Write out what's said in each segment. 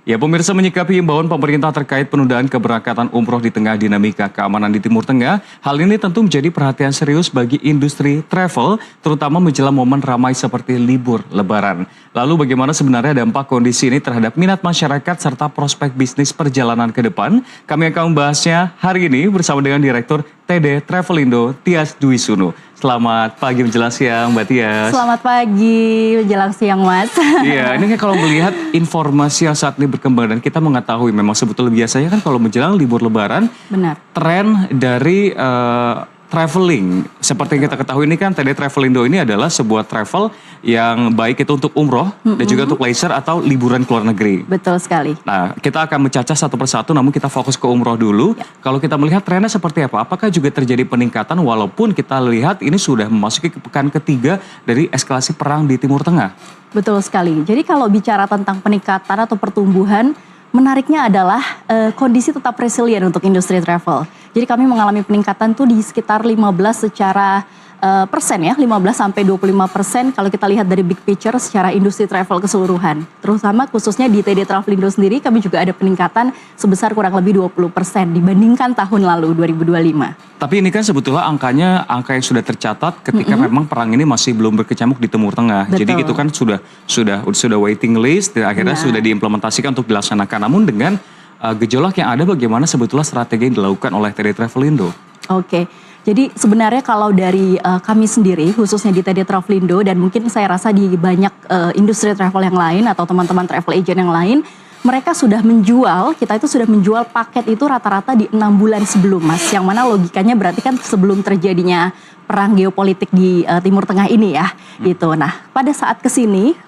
Ya, pemirsa, menyikapi imbauan pemerintah terkait penundaan keberangkatan umroh di tengah dinamika keamanan di Timur Tengah, hal ini tentu menjadi perhatian serius bagi industri travel, terutama menjelang momen ramai seperti libur Lebaran. Lalu bagaimana sebenarnya dampak kondisi ini terhadap minat masyarakat serta prospek bisnis perjalanan ke depan? Kami akan membahasnya hari ini bersama dengan Direktur TD Travelindo, Tias Dwi Sunu. Selamat pagi menjelang siang, Mbak Tias. Selamat pagi menjelang siang, Mas. Iya, ini kan kalau melihat informasi yang saat ini berkembang dan kita mengetahui memang sebetulnya biasanya kan kalau menjelang libur Lebaran, benar, tren dari traveling seperti yang kita ketahui ini kan TD Travelindo ini adalah sebuah travel yang baik itu untuk umroh dan juga untuk leisure atau liburan ke luar negeri. Betul sekali. Nah, kita akan mencacah satu persatu, namun kita fokus ke umroh dulu. Ya. Kalau kita melihat trennya seperti apa? Apakah juga terjadi peningkatan walaupun kita lihat ini sudah memasuki pekan ketiga dari eskalasi perang di Timur Tengah? Betul sekali. Jadi kalau bicara tentang peningkatan atau pertumbuhan, menariknya adalah kondisi tetap resilient untuk industri travel. Jadi kami mengalami peningkatan tuh di sekitar 15 secara persen ya, 15-25% kalau kita lihat dari big picture secara industri travel keseluruhan. Terutama khususnya di TD Travelindo sendiri kami juga ada peningkatan sebesar kurang lebih 20% dibandingkan tahun lalu 2025. Tapi ini kan sebetulnya angka yang sudah tercatat ketika memang perang ini masih belum berkecamuk di Timur Tengah. Betul. Jadi itu kan sudah waiting list dan akhirnya sudah diimplementasikan untuk dilaksanakan. Namun dengan gejolak yang ada, bagaimana sebetulnya strategi yang dilakukan oleh TD Travelindo? Oke. Jadi sebenarnya kalau dari kami sendiri khususnya di TD Travelindo dan mungkin saya rasa di banyak industri travel yang lain atau teman-teman travel agent yang lain, mereka sudah menjual, kita itu sudah menjual paket itu rata-rata di 6 bulan sebelum, Mas. Yang mana logikanya berarti kan sebelum terjadinya perang geopolitik di Timur Tengah ini ya, gitu. Nah, pada saat kesini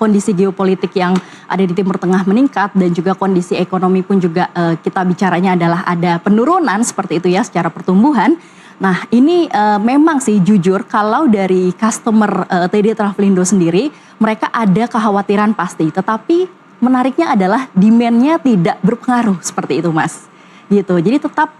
kondisi geopolitik yang ada di Timur Tengah meningkat dan juga kondisi ekonomi pun juga kita bicaranya adalah ada penurunan seperti itu ya secara pertumbuhan. Nah, ini memang sih jujur kalau dari customer TD Travelindo sendiri mereka ada kekhawatiran pasti, tetapi menariknya adalah demand-nya tidak berpengaruh seperti itu, Mas. Gitu. Jadi tetap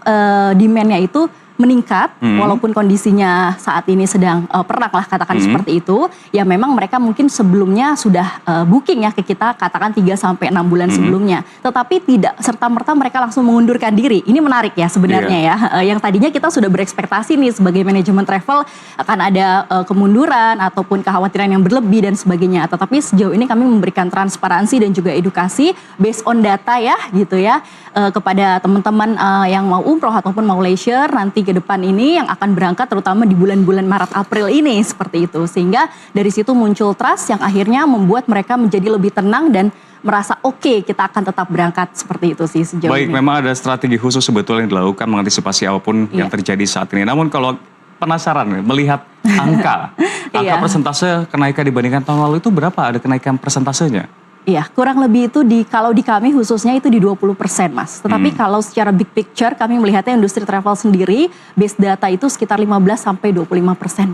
demand-nya itu meningkat walaupun kondisinya saat ini sedang perang lah katakan seperti itu. Ya memang mereka mungkin sebelumnya sudah booking ya ke kita katakan 3-6 bulan sebelumnya. Tetapi tidak serta-merta mereka langsung mengundurkan diri. Ini menarik ya sebenarnya ya. Yang tadinya kita sudah berekspektasi nih sebagai manajemen travel akan ada kemunduran ataupun kekhawatiran yang berlebih dan sebagainya. Tetapi sejauh ini kami memberikan transparansi dan juga edukasi based on data ya gitu ya kepada teman-teman yang mau umroh ataupun mau leisure nanti ke depan ini yang akan berangkat terutama di bulan-bulan Maret April ini seperti itu. Sehingga dari situ muncul trust yang akhirnya membuat mereka menjadi lebih tenang dan merasa oke, kita akan tetap berangkat seperti itu sih sejauh ini. Baik, memang ada strategi khusus sebetulnya yang dilakukan mengantisipasi apapun yang terjadi saat ini. Namun kalau penasaran melihat angka persentase kenaikan dibandingkan tahun lalu itu berapa? Ada kenaikan persentasenya? Iya, kurang lebih itu kalau di kami khususnya itu di 20%, Mas. Tetapi kalau secara big picture kami melihatnya industri travel sendiri, base data itu sekitar 15-25%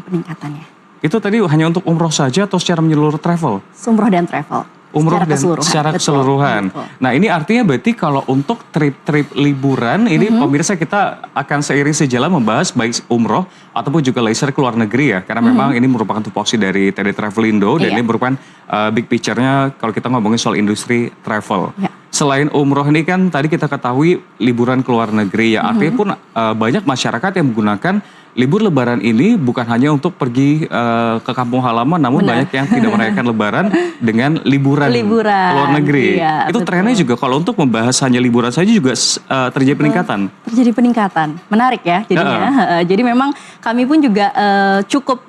peningkatannya. Itu tadi hanya untuk umroh saja atau secara menyeluruh travel? Umroh dan travel. Umroh dan secara keseluruhan. Betul. Nah, ini artinya berarti kalau untuk trip-trip liburan ini pemirsa kita akan seiring sejalan membahas baik umroh ataupun juga leisure ke luar negeri ya. Karena memang ini merupakan tupoksi dari TD Travelindo dan ini merupakan big picture-nya kalau kita ngomongin soal industri travel. Selain umroh ini kan tadi kita ketahui liburan ke luar negeri ya. Artinya pun banyak masyarakat yang menggunakan libur Lebaran ini bukan hanya untuk pergi ke kampung halaman, namun banyak yang tidak merayakan Lebaran dengan liburan ke luar negeri. Iya, itu trennya juga kalau untuk membahas hanya liburan saja juga terjadi peningkatan. Terjadi peningkatan, menarik ya jadinya. Jadi memang kami pun juga cukup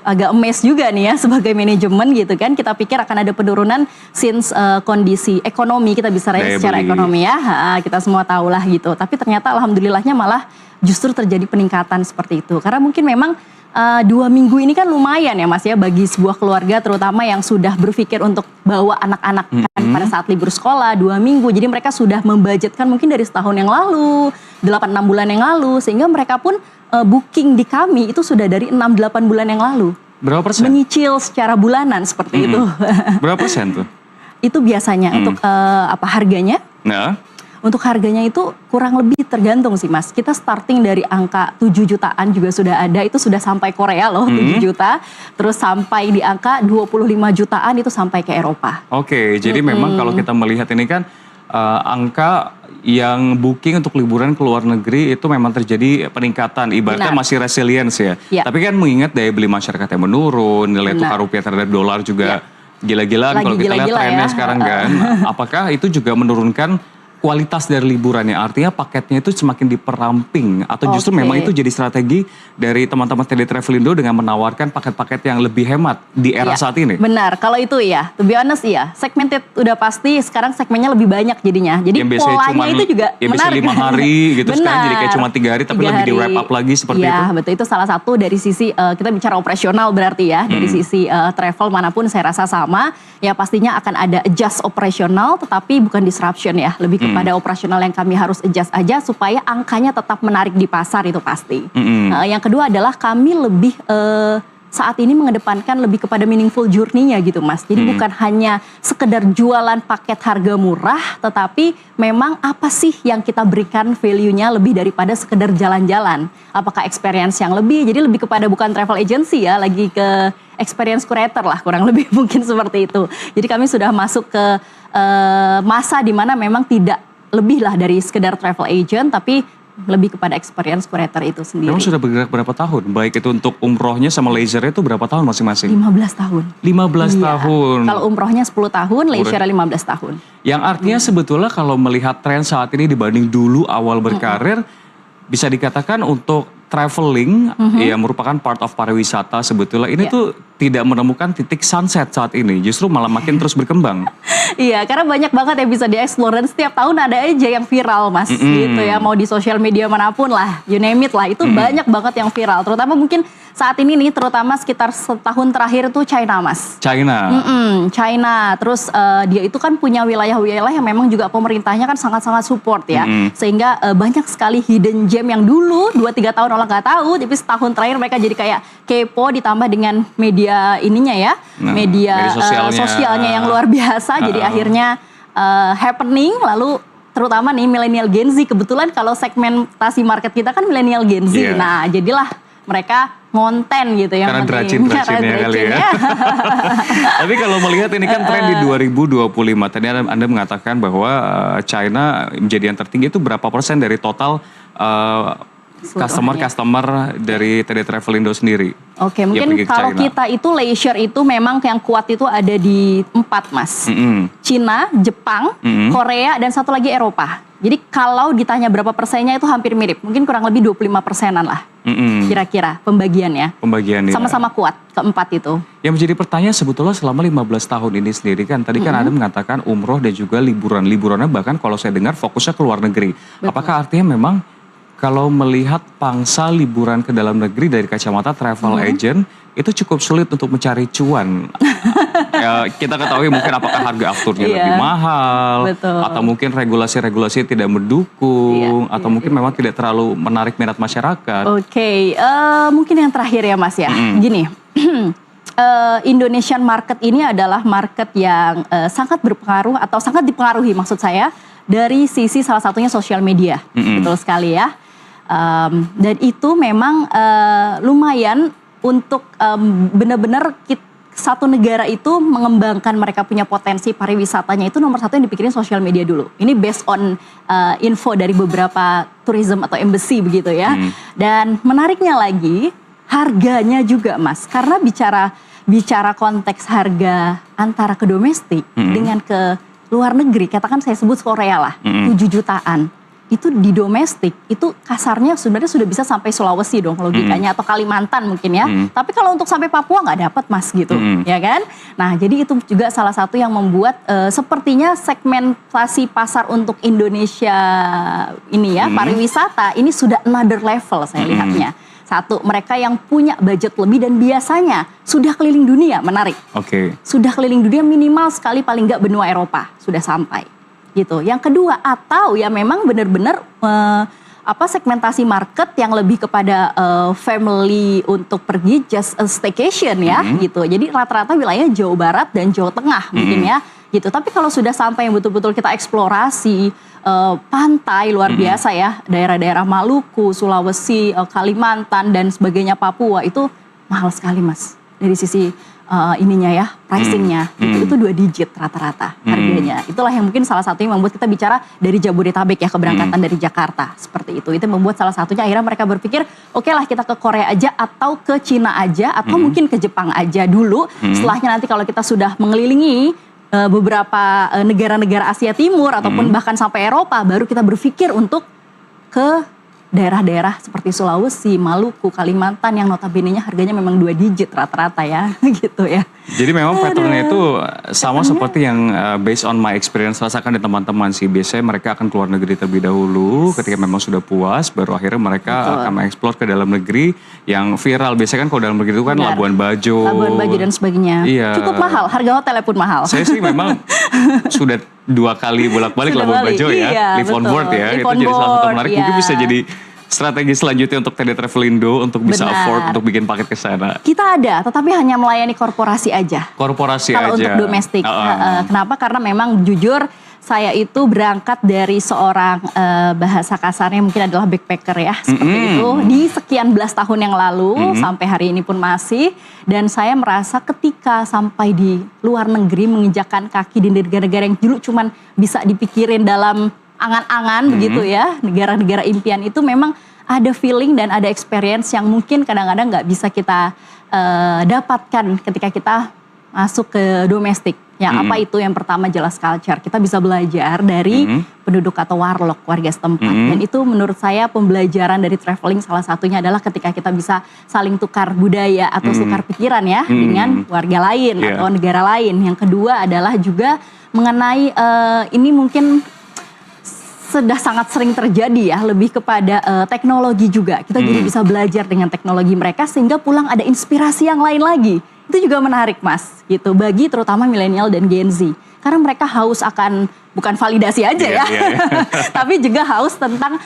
agak amazed juga nih ya sebagai manajemen gitu kan. Kita pikir akan ada penurunan since kondisi ekonomi kita bisa secara ekonomi ya. Kita semua tahulah gitu. Tapi ternyata alhamdulillahnya malah justru terjadi peningkatan seperti itu. Karena mungkin memang 2 minggu ini kan lumayan ya Mas ya bagi sebuah keluarga terutama yang sudah berpikir untuk bawa anak-anak kan pada saat libur sekolah 2 minggu. Jadi mereka sudah membudgetkan mungkin dari setahun yang lalu, 8-6 bulan yang lalu. Sehingga mereka pun booking di kami itu sudah dari 6-8 bulan yang lalu. Berapa persen? Menyicil secara bulanan seperti itu. Berapa persen tuh? Itu biasanya untuk harganya. Nah. Untuk harganya itu kurang lebih tergantung sih Mas. Kita starting dari angka 7 jutaan juga sudah ada, itu sudah sampai Korea loh 7 juta. Terus sampai di angka 25 jutaan itu sampai ke Eropa. Oke, jadi memang kalau kita melihat ini kan angka yang booking untuk liburan ke luar negeri itu memang terjadi peningkatan, ibaratnya masih resilience ya. Tapi kan mengingat daya beli masyarakat yang menurun, nilai tukar rupiah terhadap dolar juga gila-gilaan kalau kita lihat trennya sekarang kan. Apakah itu juga menurunkan kualitas dari liburannya? Artinya paketnya itu semakin diperamping atau justru memang itu jadi strategi dari teman-teman TD Travelindo dengan menawarkan paket-paket yang lebih hemat di era saat ini? Benar, kalau itu ya, to be honest iya, segmented udah pasti, sekarang segmennya lebih banyak jadinya. Jadi yang polanya itu juga menarik. Bisa 5 hari gitu, sekarang jadi kayak cuma 3 hari tapi lebih di wrap up lagi seperti itu. Iya betul, itu salah satu dari sisi kita bicara operasional berarti ya, dari sisi travel manapun saya rasa sama, ya pastinya akan ada adjust operasional tetapi bukan disruption ya, lebih pada operasional yang kami harus adjust aja supaya angkanya tetap menarik di pasar itu pasti. Yang kedua adalah kami lebih saat ini mengedepankan lebih kepada meaningful journey-nya gitu Mas. Jadi bukan hanya sekedar jualan paket harga murah, tetapi memang apa sih yang kita berikan value-nya lebih daripada sekedar jalan-jalan. Apakah experience yang lebih, jadi lebih kepada bukan travel agency ya, lagi ke experience curator lah kurang lebih mungkin seperti itu. Jadi kami sudah masuk ke masa di mana memang tidak lebih lah dari sekedar travel agent, tapi lebih kepada experience curator itu sendiri. Memang sudah bergerak berapa tahun? Baik itu untuk umrohnya sama leisure itu berapa tahun masing-masing? 15 tahun. 15 tahun. Kalau umrohnya 10 tahun, leisure 15 tahun. Yang artinya sebetulnya kalau melihat tren saat ini dibanding dulu awal berkarir, bisa dikatakan untuk traveling yang merupakan part of pariwisata sebetulnya ini tuh tidak menemukan titik sunset saat ini, justru malah makin terus berkembang. Iya, karena banyak banget yang bisa dieksplor dan setiap tahun ada aja yang viral Mas, gitu ya, mau di sosial media manapun lah, you name it lah, itu banyak banget yang viral, terutama mungkin saat ini nih, terutama sekitar setahun terakhir tuh China Mas. China, terus dia itu kan punya wilayah-wilayah yang memang juga pemerintahnya kan sangat-sangat support ya, sehingga banyak sekali hidden gem yang dulu 2-3 tahun orang nggak tahu, tapi setahun terakhir mereka jadi kayak kepo ditambah dengan media ininya ya, media sosialnya yang luar biasa, jadi akhirnya happening, lalu terutama nih milenial Gen Z, kebetulan kalau segmentasi market kita kan milenial Gen Z, nah jadilah mereka ngonten gitu ya. Karena deracin-deracinnya kali ya. Tapi kalau melihat ini kan tren di 2025, tadi Anda mengatakan bahwa China menjadi yang tertinggi, itu berapa persen dari total customer dari TD Travelindo sendiri? Oke, mungkin kalau kita itu leisure itu memang yang kuat itu ada di 4 Mas. Cina, Jepang, Korea, dan satu lagi Eropa. Jadi kalau ditanya berapa persennya itu hampir mirip. Mungkin kurang lebih 25%-an lah. Kira-kira pembagiannya. Sama-sama kuat, keempat itu. Yang menjadi pertanyaan sebetulnya selama 15 tahun ini sendiri kan. Tadi kan Anda mengatakan umroh dan juga liburan. Liburannya bahkan kalau saya dengar fokusnya ke luar negeri. Betul. Apakah artinya memang kalau melihat pangsa liburan ke dalam negeri dari kacamata travel agent itu cukup sulit untuk mencari cuan? Ya, kita ketahui mungkin apakah harga afturnya lebih mahal, atau mungkin regulasi-regulasi tidak mendukung, atau mungkin memang tidak terlalu menarik minat masyarakat. Mungkin yang terakhir ya Mas ya, gini. Indonesian market ini adalah market yang sangat berpengaruh atau sangat dipengaruhi maksud saya dari sisi salah satunya sosial media, betul sekali ya. Dan itu memang lumayan untuk benar-benar satu negara itu mengembangkan mereka punya potensi pariwisatanya itu nomor satu yang dipikirin sosial media dulu. Ini based on info dari beberapa tourism atau embassy begitu ya. Dan menariknya lagi harganya juga Mas, karena bicara konteks harga antara ke domestik dengan ke luar negeri, katakan saya sebut Korea lah, 7 jutaan. Itu di domestik, itu kasarnya sebenarnya sudah bisa sampai Sulawesi dong logikanya, atau Kalimantan mungkin ya. Tapi kalau untuk sampai Papua nggak dapat Mas gitu, ya kan? Nah jadi itu juga salah satu yang membuat sepertinya segmentasi pasar untuk Indonesia ini ya, pariwisata ini sudah another level saya lihatnya. Satu, mereka yang punya budget lebih dan biasanya sudah keliling dunia, menarik. Sudah keliling dunia minimal sekali paling nggak benua Eropa, sudah sampai. Gitu. Yang kedua, atau ya memang benar-benar segmentasi market yang lebih kepada family untuk pergi just a staycation ya gitu. Jadi rata-rata wilayah Jawa Barat dan Jawa Tengah mungkin ya gitu. Tapi kalau sudah sampai yang betul-betul kita eksplorasi pantai luar biasa ya, daerah-daerah Maluku, Sulawesi, Kalimantan dan sebagainya, Papua, itu mahal sekali Mas dari sisi ininya ya, pricingnya itu 2 digit rata-rata harganya. Itulah yang mungkin salah satunya membuat kita bicara dari Jabodetabek ya, keberangkatan dari Jakarta seperti itu. Itu membuat salah satunya akhirnya mereka berpikir oke lah kita ke Korea aja atau ke Cina aja atau mungkin ke Jepang aja dulu. Setelahnya nanti kalau kita sudah mengelilingi beberapa negara-negara Asia Timur ataupun bahkan sampai Eropa, baru kita berpikir untuk ke daerah-daerah seperti Sulawesi, Maluku, Kalimantan yang notabene-nya harganya memang 2 digit rata-rata ya, gitu ya. Jadi memang patternnya itu sama seperti yang based on my experience rasakan di teman-teman sih. Biasanya mereka akan keluar negeri terlebih dahulu, ketika memang sudah puas, baru akhirnya mereka akan mengeksplor ke dalam negeri yang viral. Biasanya kan kalau dalam negeri itu kan Labuan Bajo. Labuan Bajo dan sebagainya. Iya. Cukup mahal, harga hotelnya pun mahal. Saya sih memang sudah 2 kali bolak-balik Labuan Bajo ya, iya, live on board ya. Itu jadi salah satu menarik. Mungkin bisa jadi strategi selanjutnya untuk TD Travelindo untuk bisa afford untuk bikin paket ke sana. Kita ada, tetapi hanya melayani korporasi aja. Korporasi kalau aja. Kalau untuk domestik. Kenapa? Karena memang jujur saya itu berangkat dari seorang bahasa kasarnya mungkin adalah backpacker ya, seperti itu. Di sekian belas tahun yang lalu sampai hari ini pun masih. Dan saya merasa ketika sampai di luar negeri menginjakan kaki di negara-negara yang dulu cuman bisa dipikirin dalam angan-angan begitu ya, negara-negara impian itu memang ada feeling dan ada experience yang mungkin kadang-kadang nggak bisa kita dapatkan ketika kita masuk ke domestik. Yang apa itu? Yang pertama jelas culture. Kita bisa belajar dari penduduk atau warlock, warga setempat. Dan itu menurut saya pembelajaran dari traveling salah satunya adalah ketika kita bisa saling tukar budaya atau tukar pikiran ya dengan warga lain atau negara lain. Yang kedua adalah juga mengenai ini mungkin sudah sangat sering terjadi ya, lebih kepada teknologi juga. Kita jadi bisa belajar dengan teknologi mereka sehingga pulang ada inspirasi yang lain lagi. Itu juga menarik Mas, gitu. Bagi terutama milenial dan Gen Z. Karena mereka haus akan, bukan validasi aja ya. Tapi juga haus tentang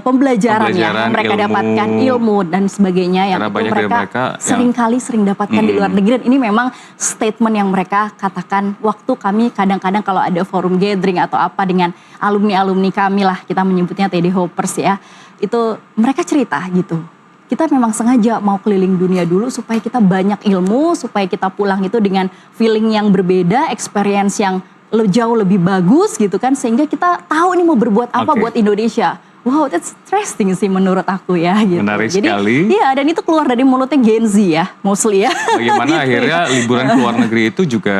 pembelajaran ya. Yang mereka dapatkan, ilmu dan sebagainya. Yang itu mereka sering dapatkan di luar negeri. Dan ini memang statement yang mereka katakan waktu kami kadang-kadang kalau ada forum gathering atau apa dengan alumni-alumni kami lah. Kita menyebutnya TD Hoppers ya. Itu mereka cerita gitu. Kita memang sengaja mau keliling dunia dulu supaya kita banyak ilmu, supaya kita pulang itu dengan feeling yang berbeda, experience yang jauh lebih bagus gitu kan. Sehingga kita tahu ini mau berbuat apa buat Indonesia. Wow, that's interesting sih menurut aku ya gitu. Menarik sekali. Iya, dan itu keluar dari mulutnya Gen Z ya, mostly ya. Bagaimana gitu akhirnya liburan ke luar negeri itu juga,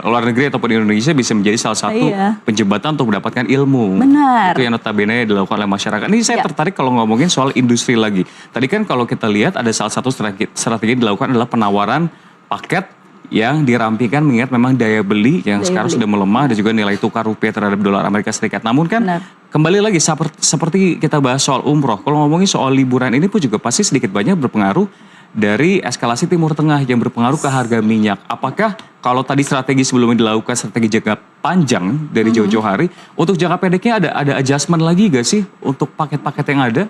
luar negeri ataupun Indonesia bisa menjadi salah satu penjebatan untuk mendapatkan ilmu. Benar. Itu yang notabene dilakukan oleh masyarakat. Ini saya tertarik kalau ngomongin soal industri lagi. Tadi kan kalau kita lihat ada salah satu strategi yang dilakukan adalah penawaran paket yang dirampingkan mengingat memang daya beli yang sekarang sudah melemah dan juga nilai tukar rupiah terhadap dolar Amerika Serikat. Namun kan kembali lagi seperti kita bahas soal umroh, kalau ngomongin soal liburan ini pun juga pasti sedikit banyak berpengaruh dari eskalasi Timur Tengah yang berpengaruh ke harga minyak. Apakah kalau tadi strategi sebelumnya dilakukan strategi jangka panjang dari jauh-jauh hari, untuk jangka pendeknya ada adjustment lagi gak sih untuk paket-paket yang ada?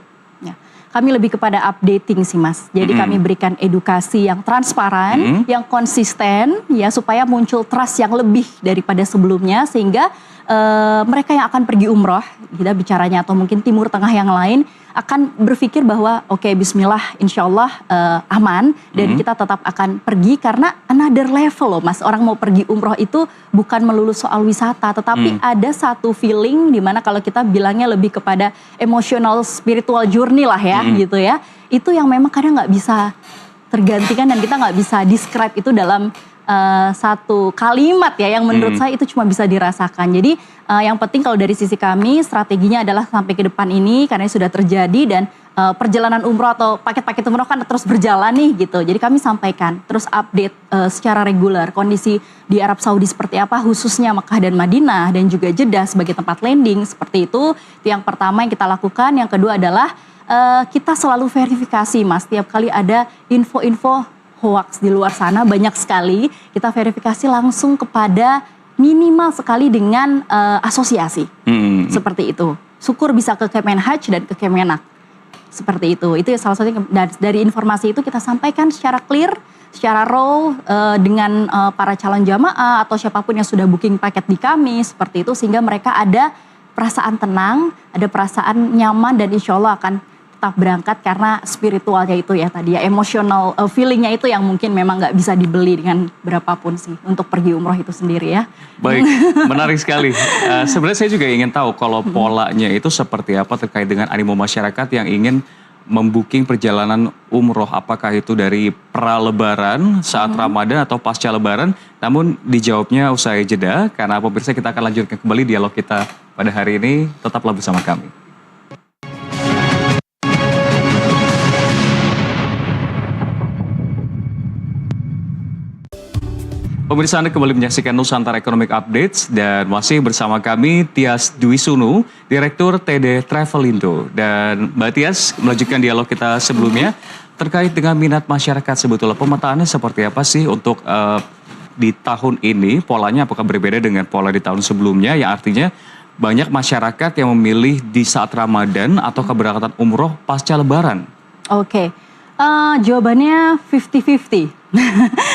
Ya. Kami lebih kepada updating sih Mas. Jadi kami berikan edukasi yang transparan, yang konsisten ya supaya muncul trust yang lebih daripada sebelumnya sehingga mereka yang akan pergi umroh, kita bicaranya atau mungkin Timur Tengah yang lain akan berpikir bahwa oke, bismillah insya Allah aman dan kita tetap akan pergi karena another level loh Mas. Orang mau pergi umroh itu bukan melulu soal wisata tetapi ada satu feeling dimana kalau kita bilangnya lebih kepada emotional spiritual journey lah ya gitu ya. Itu yang memang kadang nggak bisa tergantikan dan kita nggak bisa describe itu dalam satu kalimat ya yang menurut saya itu cuma bisa dirasakan. Jadi yang penting kalau dari sisi kami strateginya adalah sampai ke depan ini karena sudah terjadi dan perjalanan umroh atau paket-paket umroh kan terus berjalan nih gitu. Jadi kami sampaikan terus update secara reguler kondisi di Arab Saudi seperti apa khususnya Makkah dan Madinah dan juga Jeddah sebagai tempat landing seperti itu. Itu yang pertama yang kita lakukan. Yang kedua adalah kita selalu verifikasi Mas. Tiap kali ada info-info hoax di luar sana banyak sekali, kita verifikasi langsung kepada minimal sekali dengan asosiasi. Seperti itu. Syukur bisa ke Kemenhaj dan ke Kemenak. seperti itu. Itu salah satunya, dari informasi itu kita sampaikan secara clear, secara raw dengan para calon jamaah atau siapapun yang sudah booking paket di kami seperti itu, sehingga mereka ada perasaan tenang, ada perasaan nyaman, dan insya Allah akan tetap berangkat karena spiritualnya itu ya tadi ya, emotional feelingnya itu yang mungkin memang nggak bisa dibeli dengan berapapun sih untuk pergi umroh itu sendiri ya. Baik, menarik sekali. Sebenarnya saya juga ingin tahu kalau polanya itu seperti apa terkait dengan animo masyarakat yang ingin membooking perjalanan umroh, apakah itu dari pra-lebaran, saat Ramadan atau pasca lebaran. Namun dijawabnya usai jeda, karena pemirsa kita akan lanjutkan kembali dialog kita pada hari ini. Tetaplah bersama kami. Pemirsa, Anda kembali menyaksikan Nusantara Economic Updates dan masih bersama kami Tias Dwi Sunu, Direktur TD Travelindo. Dan Mbak Tias melanjutkan dialog kita sebelumnya terkait dengan minat masyarakat sebetulnya. Pemetaannya seperti apa sih untuk di tahun ini, polanya apakah berbeda dengan pola di tahun sebelumnya, yang artinya banyak masyarakat yang memilih di saat Ramadan atau keberangkatan umroh pasca lebaran? Oke. Jawabannya 50-50.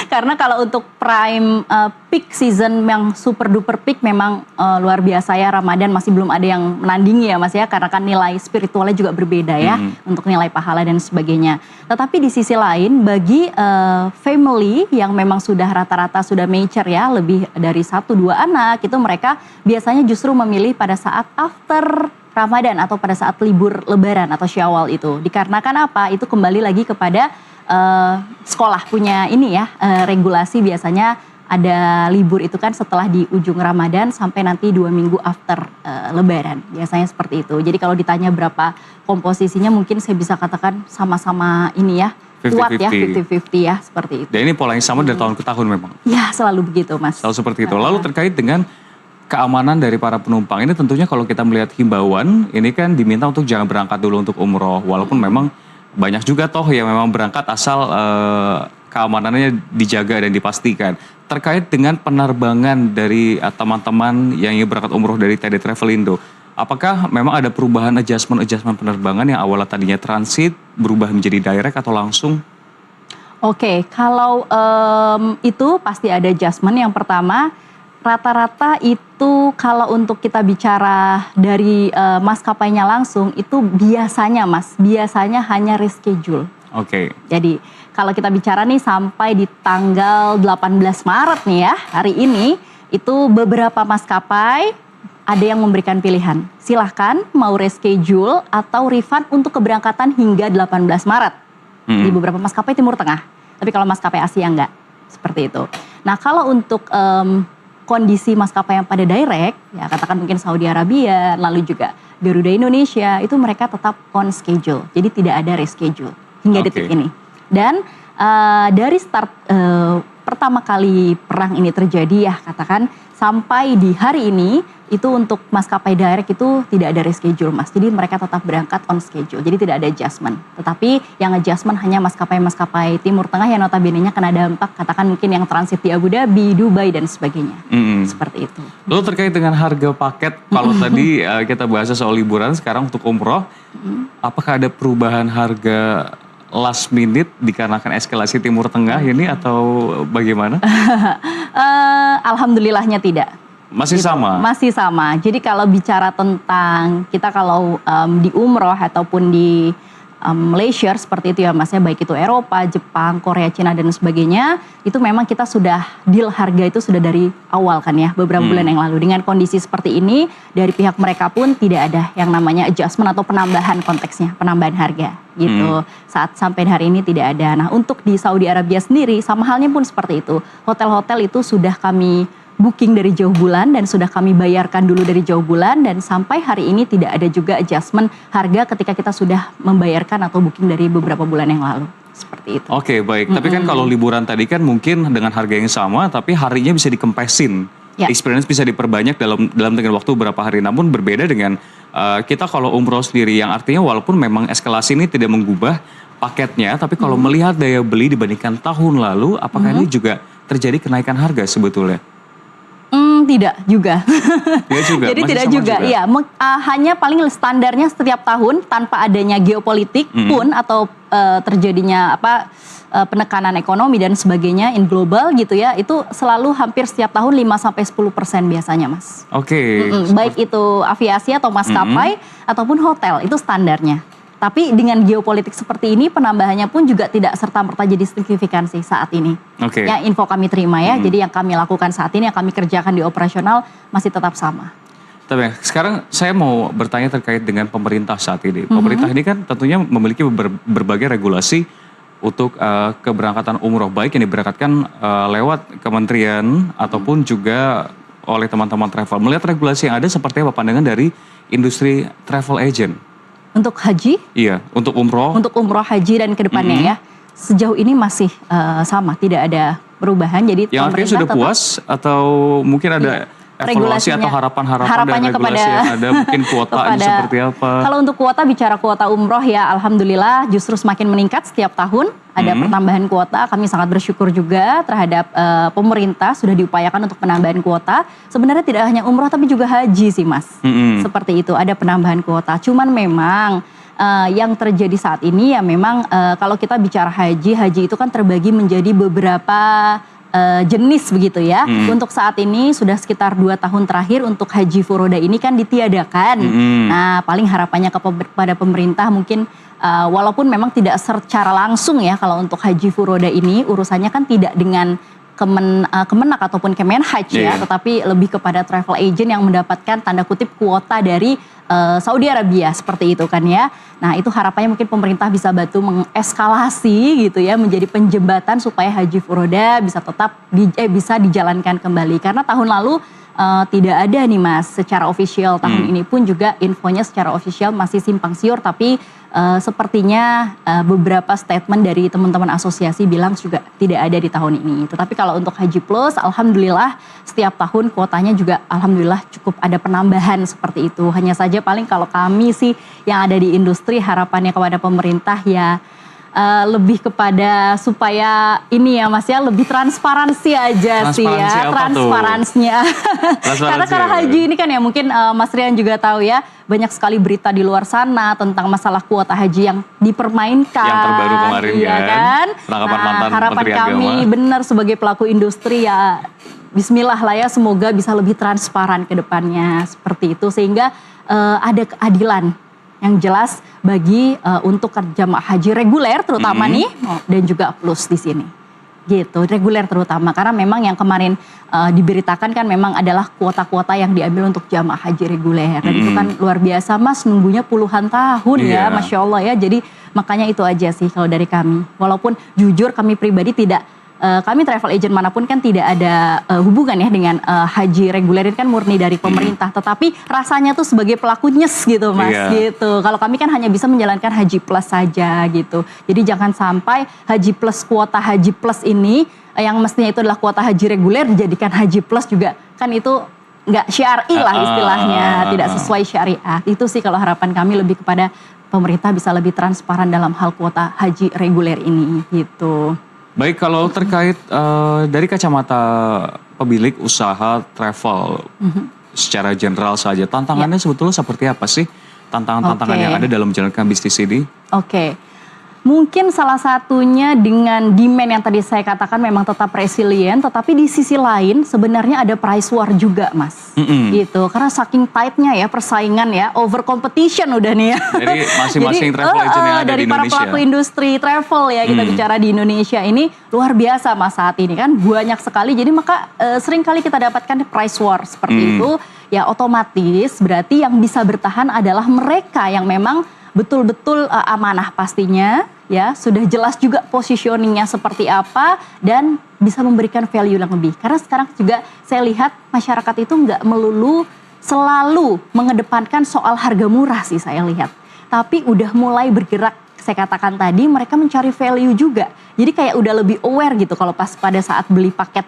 Karena kalau untuk prime peak season yang super duper peak memang luar biasa ya, Ramadan masih belum ada yang menandingi ya Mas ya, karena kan nilai spiritualnya juga berbeda ya untuk nilai pahala dan sebagainya. Tetapi di sisi lain bagi family yang memang sudah rata-rata sudah mature ya, lebih dari 1-2 anak, itu mereka biasanya justru memilih pada saat after Ramadan atau pada saat libur lebaran atau Syawal itu. Dikarenakan apa? Itu kembali lagi kepada sekolah punya ini ya, regulasi biasanya ada libur itu kan setelah di ujung Ramadan sampai nanti 2 minggu after lebaran. Biasanya seperti itu. Jadi kalau ditanya berapa komposisinya, mungkin saya bisa katakan sama-sama ini ya, 50-50. kuat ya, 50-50 ya, seperti itu. Dan ini pola yang sama dari tahun ke tahun memang? Ya, selalu begitu Mas. Selalu seperti itu. Lalu terkait dengan keamanan dari para penumpang, ini tentunya kalau kita melihat himbauan, ini kan diminta untuk jangan berangkat dulu untuk umroh. Walaupun memang banyak juga toh yang memang berangkat asal keamanannya dijaga dan dipastikan. Terkait dengan penerbangan dari teman-teman yang ingin berangkat umroh dari TD Travelindo, apakah memang ada perubahan adjustment penerbangan yang awalnya tadinya transit berubah menjadi direct atau langsung? Oke, kalau itu pasti ada adjustment. Yang pertama, rata-rata itu kalau untuk kita bicara dari maskapainya langsung, itu biasanya Mas, biasanya hanya reschedule. Oke. Jadi kalau kita bicara nih sampai di tanggal 18 Maret nih ya, hari ini, itu beberapa maskapai ada yang memberikan pilihan. Silahkan mau reschedule atau refund untuk keberangkatan hingga 18 Maret. Di beberapa maskapai Timur Tengah. Tapi kalau maskapai Asia enggak, seperti itu. Nah kalau untuk kondisi maskapai yang pada direct, ya katakan mungkin Saudi Arabia, lalu juga Garuda Indonesia, itu mereka tetap on schedule. Jadi tidak ada reschedule hingga detik ini. Dan dari start pertama kali perang ini terjadi ya katakan, sampai di hari ini, itu untuk maskapai direct itu tidak ada reschedule Mas. Jadi mereka tetap berangkat on schedule, jadi tidak ada adjustment. Tetapi yang adjustment hanya maskapai-maskapai Timur Tengah yang notabene-nya kena dampak, katakan mungkin yang transit di Abu Dhabi, Dubai dan sebagainya. Seperti itu. Lalu terkait dengan harga paket, kalau tadi kita bahas soal liburan, sekarang untuk umroh, apakah ada perubahan harga last minute dikarenakan eskalasi Timur Tengah ini atau bagaimana? Alhamdulillahnya tidak. Masih gitu. sama? Masih sama. Jadi kalau bicara tentang kita kalau di umroh ataupun di leisure seperti itu ya Mas ya, baik itu Eropa, Jepang, Korea, Cina dan sebagainya, itu memang kita sudah deal harga itu sudah dari awal kan ya, beberapa bulan yang lalu. Dengan kondisi seperti ini, dari pihak mereka pun tidak ada yang namanya adjustment atau penambahan konteksnya, penambahan harga gitu. Saat sampai hari ini tidak ada. Nah untuk di Saudi Arabia sendiri, sama halnya pun seperti itu. Hotel-hotel itu sudah kami booking dari jauh bulan dan sudah kami bayarkan dulu dari jauh bulan, dan sampai hari ini tidak ada juga adjustment harga ketika kita sudah membayarkan atau booking dari beberapa bulan yang lalu. Seperti itu. Oke, baik. Tapi kan kalau liburan tadi kan mungkin dengan harga yang sama tapi harinya bisa dikempesin. Ya. Experience bisa diperbanyak dalam dengan waktu beberapa hari. Namun berbeda dengan kita kalau umroh sendiri, yang artinya walaupun memang eskalasi ini tidak mengubah paketnya, tapi kalau melihat daya beli dibandingkan tahun lalu, apakah ini juga terjadi kenaikan harga sebetulnya? Tidak juga. Tidak juga. Jadi masih tidak sama juga. Iya, hanya paling standarnya setiap tahun tanpa adanya geopolitik pun atau terjadinya penekanan ekonomi dan sebagainya in global gitu ya, itu selalu hampir setiap tahun 5-10% biasanya, Mas. Oke. Baik itu aviasi atau maskapai ataupun hotel, itu standarnya. Tapi dengan geopolitik seperti ini penambahannya pun juga tidak serta-merta jadi signifikan sih saat ini. Oke. Ya, info kami terima ya. Jadi yang kami lakukan saat ini, yang kami kerjakan di operasional masih tetap sama. Tapi sekarang saya mau bertanya terkait dengan pemerintah saat ini. Pemerintah ini kan tentunya memiliki berbagai regulasi untuk keberangkatan umroh, baik yang diberangkatkan lewat kementerian ataupun juga oleh teman-teman travel. Melihat regulasi yang ada seperti apa pandangan dari industri travel agent? Untuk haji? Iya, untuk umroh. Untuk umroh, haji dan kedepannya ya. Sejauh ini masih sama, tidak ada perubahan. Jadi yang artinya sudah puas atau mungkin ada evaluasi atau harapan-harapan dari regulasi yang ada, mungkin kuotanya seperti apa? Kalau untuk kuota, bicara kuota umroh ya alhamdulillah justru semakin meningkat setiap tahun. Ada pertambahan kuota, kami sangat bersyukur juga terhadap pemerintah sudah diupayakan untuk penambahan kuota. Sebenarnya tidak hanya umroh tapi juga haji sih Mas. Seperti itu, ada penambahan kuota. Cuman memang yang terjadi saat ini ya memang kalau kita bicara haji itu kan terbagi menjadi beberapa jenis begitu ya. Untuk saat ini sudah sekitar 2 tahun terakhir untuk haji furoda ini kan ditiadakan. Nah paling harapannya kepada pemerintah mungkin walaupun memang tidak secara langsung ya kalau untuk haji furoda ini urusannya kan tidak dengan Kemenak ataupun Kemenhaj ya, tetapi lebih kepada travel agent yang mendapatkan tanda kutip kuota dari Saudi Arabia seperti itu kan ya. Nah itu harapannya mungkin pemerintah bisa bantu mengeskalasi gitu ya, menjadi penjembatan supaya haji furoda bisa tetap bisa dijalankan kembali. Karena tahun lalu tidak ada nih Mas secara official, tahun ini pun juga infonya secara official masih simpang siur, tapi sepertinya beberapa statement dari teman-teman asosiasi bilang juga tidak ada di tahun ini. Tetapi kalau untuk Haji Plus, alhamdulillah setiap tahun kuotanya juga alhamdulillah cukup ada penambahan seperti itu. Hanya saja paling kalau kami sih yang ada di industri harapannya kepada pemerintah ya lebih kepada supaya ini ya Mas ya lebih transparansi aja sih ya, transparansinya. Karena haji ini kan ya mungkin Mas Rian juga tahu ya, banyak sekali berita di luar sana tentang masalah kuota haji yang dipermainkan. Yang terbaru kemarin ya kan. Penangkapan mantan harapan Menteri kami Agama. benar sebagai pelaku industri ya bismillah lah ya, semoga bisa lebih transparan ke depannya seperti itu sehingga ada keadilan yang jelas bagi untuk jamaah haji reguler terutama nih dan juga plus di sini. Gitu, reguler terutama karena memang yang kemarin diberitakan kan memang adalah kuota-kuota yang diambil untuk jamaah haji reguler. Dan itu kan luar biasa Mas, nunggunya puluhan tahun ya, Masya Allah ya. Jadi makanya itu aja sih kalau dari kami. Walaupun jujur kami pribadi tidak, kami travel agent manapun kan tidak ada hubungan ya dengan haji reguler, ini kan murni dari pemerintah. Tetapi rasanya tuh sebagai pelaku nyes gitu Mas, gitu. Kalau kami kan hanya bisa menjalankan haji plus saja gitu. Jadi jangan sampai haji plus, kuota haji plus ini yang mestinya itu adalah kuota haji reguler dijadikan haji plus juga. Kan itu nggak syar'i lah istilahnya, tidak sesuai syariat. Itu sih kalau harapan kami lebih kepada pemerintah bisa lebih transparan dalam hal kuota haji reguler ini gitu. Baik, kalau terkait dari kacamata pemilik usaha travel secara general saja, tantangannya sebetulnya seperti apa sih? Tantangan-tantangan yang ada dalam menjalankan bisnis ini? Mungkin salah satunya dengan demand yang tadi saya katakan memang tetap resilient, tetapi di sisi lain sebenarnya ada price war juga Mas. Gitu, karena saking tightnya ya persaingan ya, over competition udah nih ya. Jadi masing-masing travel agent yang ada dari di Indonesia. para pelaku industri travel ya kita bicara di Indonesia ini luar biasa Mas saat ini kan, banyak sekali. Jadi maka sering kali kita dapatkan price war seperti itu. Ya otomatis berarti yang bisa bertahan adalah mereka yang memang betul-betul amanah pastinya ya, sudah jelas juga positioningnya seperti apa dan bisa memberikan value yang lebih. Karena sekarang juga saya lihat masyarakat itu nggak melulu selalu mengedepankan soal harga murah sih saya lihat. Tapi udah mulai bergerak, saya katakan tadi mereka mencari value juga. Jadi kayak udah lebih aware gitu kalau pas pada saat beli paket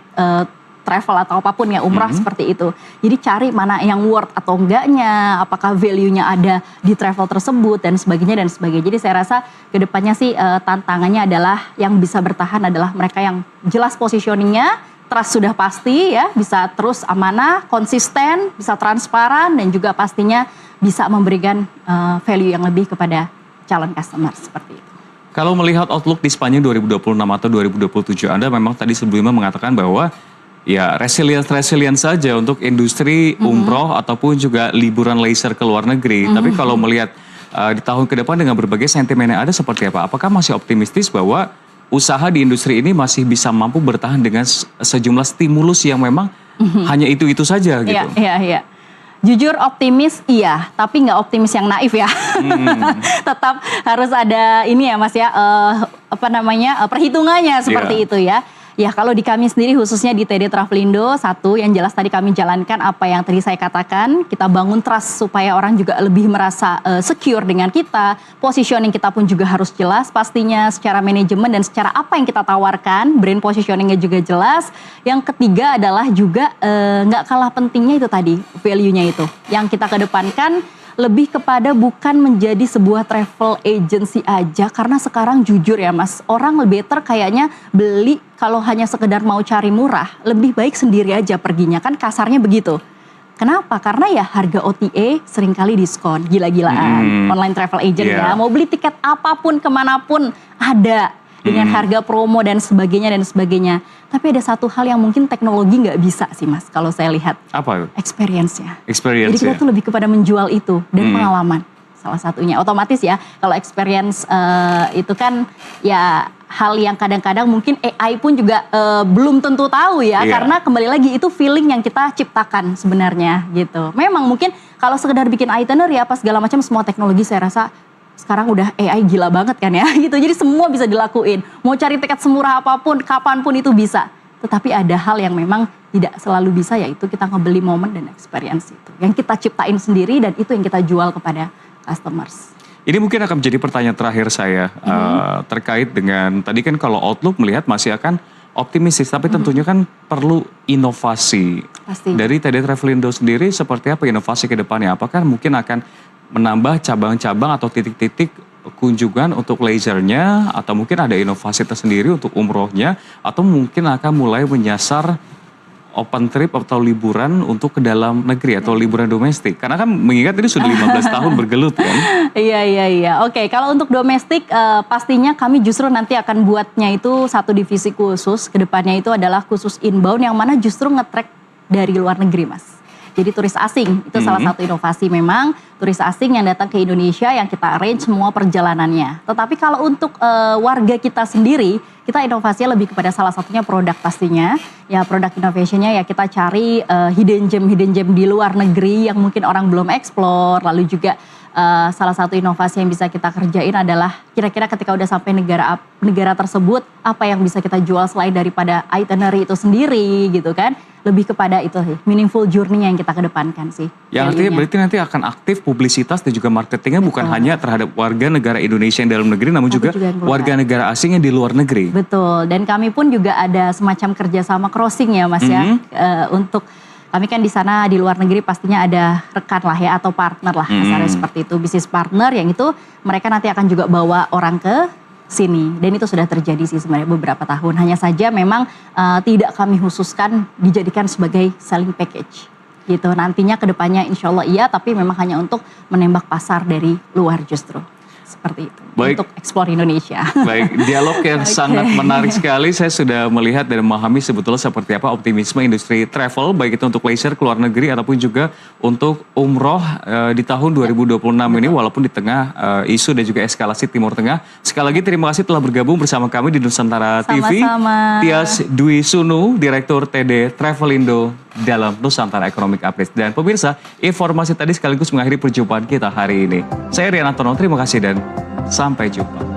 travel atau apapun ya, umrah seperti itu. Jadi cari mana yang worth atau enggaknya, apakah value-nya ada di travel tersebut dan sebagainya dan sebagainya. Jadi saya rasa kedepannya sih tantangannya adalah yang bisa bertahan adalah mereka yang jelas positioningnya, trust sudah pasti ya, bisa terus amanah, konsisten, bisa transparan, dan juga pastinya bisa memberikan value yang lebih kepada calon customer seperti itu. Kalau melihat outlook di sepanjang 2026 atau 2027, Anda memang tadi sebelumnya mengatakan bahwa ya resilient saja untuk industri umroh ataupun juga liburan leisure ke luar negeri. Tapi kalau melihat di tahun ke depan dengan berbagai sentimen yang ada seperti apa? Apakah masih optimistis bahwa usaha di industri ini masih bisa mampu bertahan dengan sejumlah stimulus yang memang hanya itu-itu saja gitu? Iya. Jujur optimis iya, tapi nggak optimis yang naif ya. Tetap harus ada ini ya Mas ya, perhitungannya seperti itu ya. Ya kalau di kami sendiri khususnya di TD Travelindo, satu yang jelas tadi kami jalankan apa yang tadi saya katakan, kita bangun trust supaya orang juga lebih merasa secure dengan kita, positioning kita pun juga harus jelas pastinya secara manajemen dan secara apa yang kita tawarkan, brand positioningnya juga jelas. Yang ketiga adalah juga nggak kalah pentingnya itu tadi, value-nya itu, yang kita kedepankan lebih kepada bukan menjadi sebuah travel agency aja, karena sekarang jujur ya Mas, orang better kayaknya beli kalau hanya sekedar mau cari murah, lebih baik sendiri aja perginya, kan kasarnya begitu. Kenapa? Karena ya harga OTA seringkali diskon, gila-gilaan. Online travel agent ya, mau beli tiket apapun kemanapun ada dengan harga promo dan sebagainya. Tapi ada satu hal yang mungkin teknologi nggak bisa sih Mas, kalau saya lihat. Apa? Experience-nya. Jadi kita tuh lebih kepada menjual itu dan pengalaman salah satunya. Otomatis ya, kalau experience itu kan ya hal yang kadang-kadang mungkin AI pun juga belum tentu tahu ya. Karena kembali lagi itu feeling yang kita ciptakan sebenarnya gitu. Memang mungkin kalau sekedar bikin itinerary apa segala macam, semua teknologi saya rasa sekarang udah AI gila banget kan ya gitu. Jadi semua bisa dilakuin. Mau cari tiket semurah apapun, kapanpun itu bisa. Tetapi ada hal yang memang tidak selalu bisa, yaitu kita ngebeli momen dan experience itu. Yang kita ciptain sendiri dan itu yang kita jual kepada customers. Ini mungkin akan menjadi pertanyaan terakhir saya terkait dengan tadi kan kalau outlook melihat masih akan optimistis, tapi tentunya kan perlu inovasi. Pasti. Dari TD Travelindo sendiri seperti apa inovasi ke depannya? Apakah mungkin akan menambah cabang-cabang atau titik-titik kunjungan untuk leisure-nya, atau mungkin ada inovasi tersendiri untuk umrohnya, atau mungkin akan mulai menyasar open trip atau liburan untuk ke dalam negeri atau liburan domestik? Karena kan mengingat ini sudah 15 tahun bergelut kan? Iya. Oke, kalau untuk domestik pastinya kami justru nanti akan buatnya itu satu divisi khusus. Kedepannya itu adalah khusus inbound yang mana justru nge-track dari luar negeri Mas. Jadi turis asing, itu salah satu inovasi memang. Turis asing yang datang ke Indonesia yang kita arrange semua perjalanannya. Tetapi kalau untuk warga kita sendiri, kita inovasinya lebih kepada salah satunya produk pastinya. Ya produk innovationnya ya kita cari hidden gem di luar negeri yang mungkin orang belum explore. Lalu juga salah satu inovasi yang bisa kita kerjain adalah kira-kira ketika udah sampai negara tersebut, apa yang bisa kita jual selain daripada itinerary itu sendiri gitu kan. Lebih kepada itu sih, meaningful journey yang kita kedepankan sih. Yang artinya berarti nanti akan aktif publisitas dan juga marketingnya bukan hanya terhadap warga negara Indonesia yang dalam negeri, namun juga warga negara asing yang di luar negeri. Betul, dan kami pun juga ada semacam kerjasama crossing ya Mas ya. Untuk kami kan di sana di luar negeri pastinya ada rekan lah ya atau partner lah kasarnya seperti itu. Bisnis partner yang itu mereka nanti akan juga bawa orang ke sini, dan itu sudah terjadi sih sebenarnya beberapa tahun. Hanya saja memang tidak kami khususkan dijadikan sebagai selling package gitu. Nantinya kedepannya insya Allah iya, tapi memang hanya untuk menembak pasar dari luar justru. Seperti itu. Baik. Untuk eksplor Indonesia. Baik, dialog yang sangat menarik sekali. Saya sudah melihat dan memahami sebetulnya seperti apa optimisme industri travel, baik itu untuk leisure ke luar negeri ataupun juga untuk umroh di tahun 2026 ini, walaupun di tengah isu dan juga eskalasi Timur Tengah. Sekali lagi terima kasih telah bergabung bersama kami di Nusantara TV. Sama-sama. Tias Dwi Sunu, Direktur TD Travelindo dalam Nusantara Economic Update. Dan pemirsa, informasi tadi sekaligus mengakhiri perjumpaan kita hari ini. Saya Rian Antono, terima kasih dan sampai jumpa.